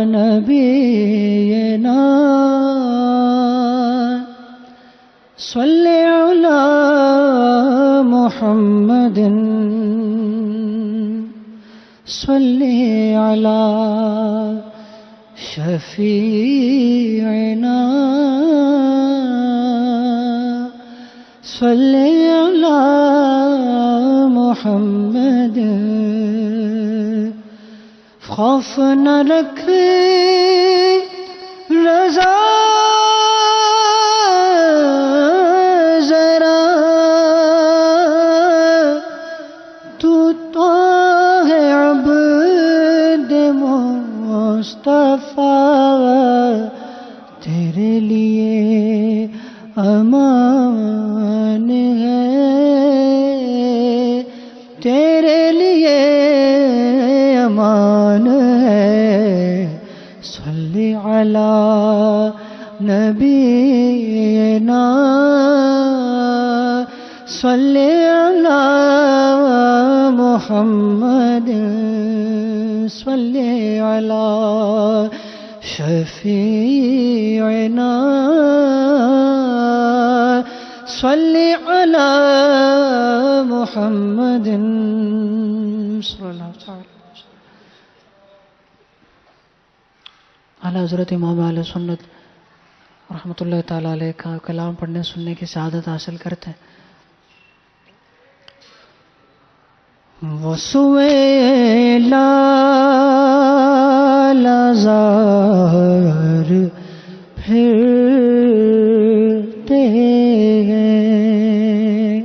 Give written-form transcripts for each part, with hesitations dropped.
نبينا صل على محمد صل على شفيعنا صل على محمد خوف نہ رکھ رضا ذرا تو ہے عبد مصطفیٰ تیرے لیے امان ہے تیرے لیے امان ہے صلی علی نبینا صلی علی محمد صلی علی شفیعنا صلی علی محمد صلی اللہ علیہ وسلم. اعلیٰ حضرت امام اہل سنت رحمۃ اللہ تعالیٰ علیہ کا کلام پڑھنے سننے کی سعادت حاصل کرتے ہیں. وسویلا لازار پھرتے ہیں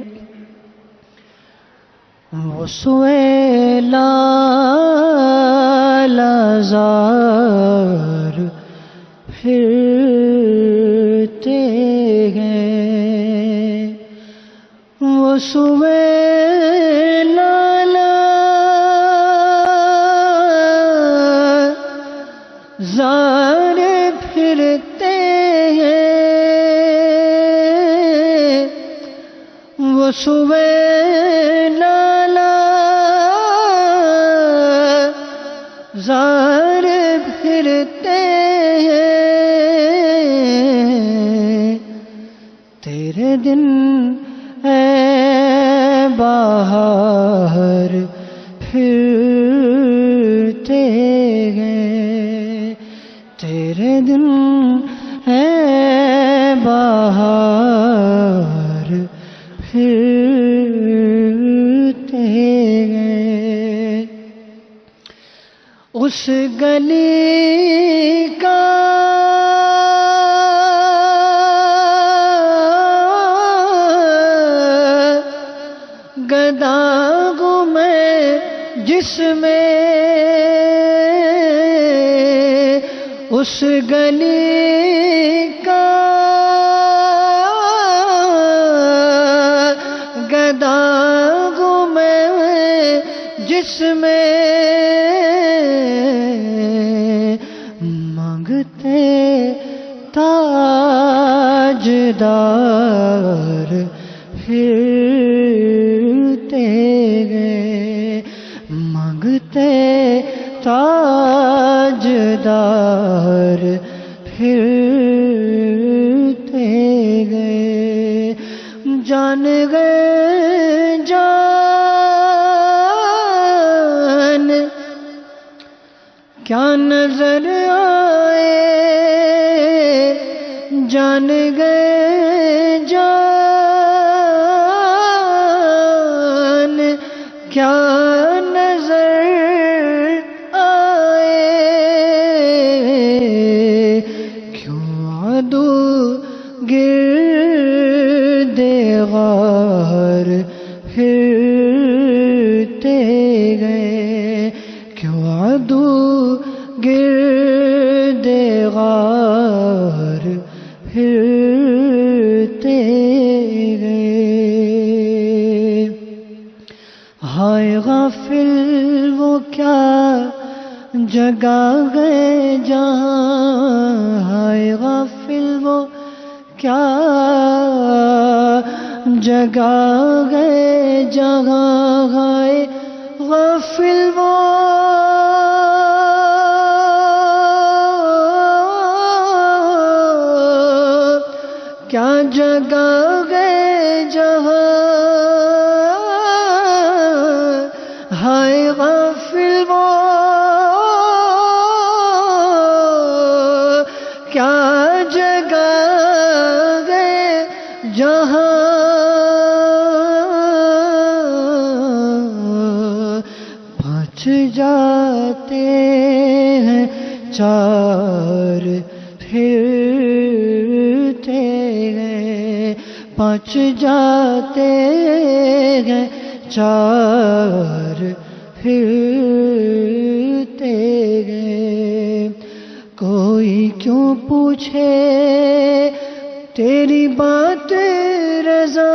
وسویلا لازار پھرتے ہیں وسویلا لازار پھرتے ہیں وسویلا لازار پھرتے ہیں تیرے دن اے باہر پھرتے ہیں تیرے دن اے باہر پھرتے ہیں اس گلی کا گدا ہوں میں جس میں اس گلی کا گدا ہوں میں جس میں مانگتے تاجدار پھرتے گئے مانگتے تاجدار پھرتے گئے جان گئے جان کیا نظر آئے جان گئے جان کیا نظر آئے کیوں عدو گرد غار پھرتے گئے کیوں عدو گرد غار پھرتے گئے ہائے غافل وہ کیا جگہ گئے جہاں ہائے غافل وہ کیا جگہ گئے جہاں ہائے غافل وہ جگہ گئے جہاں ہائے غافل وہ کیا جگہ گئے جہاں پانچ جاتے ہیں چار پھرتے گئے پانچ جاتے ہیں چار پھرتے گئے کوئی کیوں پوچھے تیری بات رضا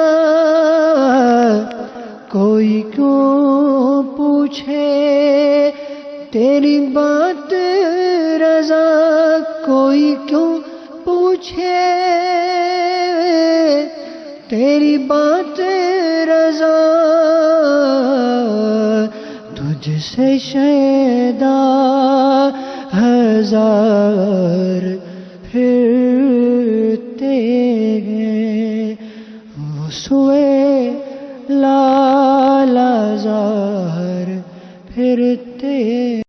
کوئی کیوں پوچھے تیری بات رضا کوئی کیوں پوچھے تیری بات رضا تجھ سے شیدا ہزار پھرتے گئے وہ سوئے لال زار پھرتے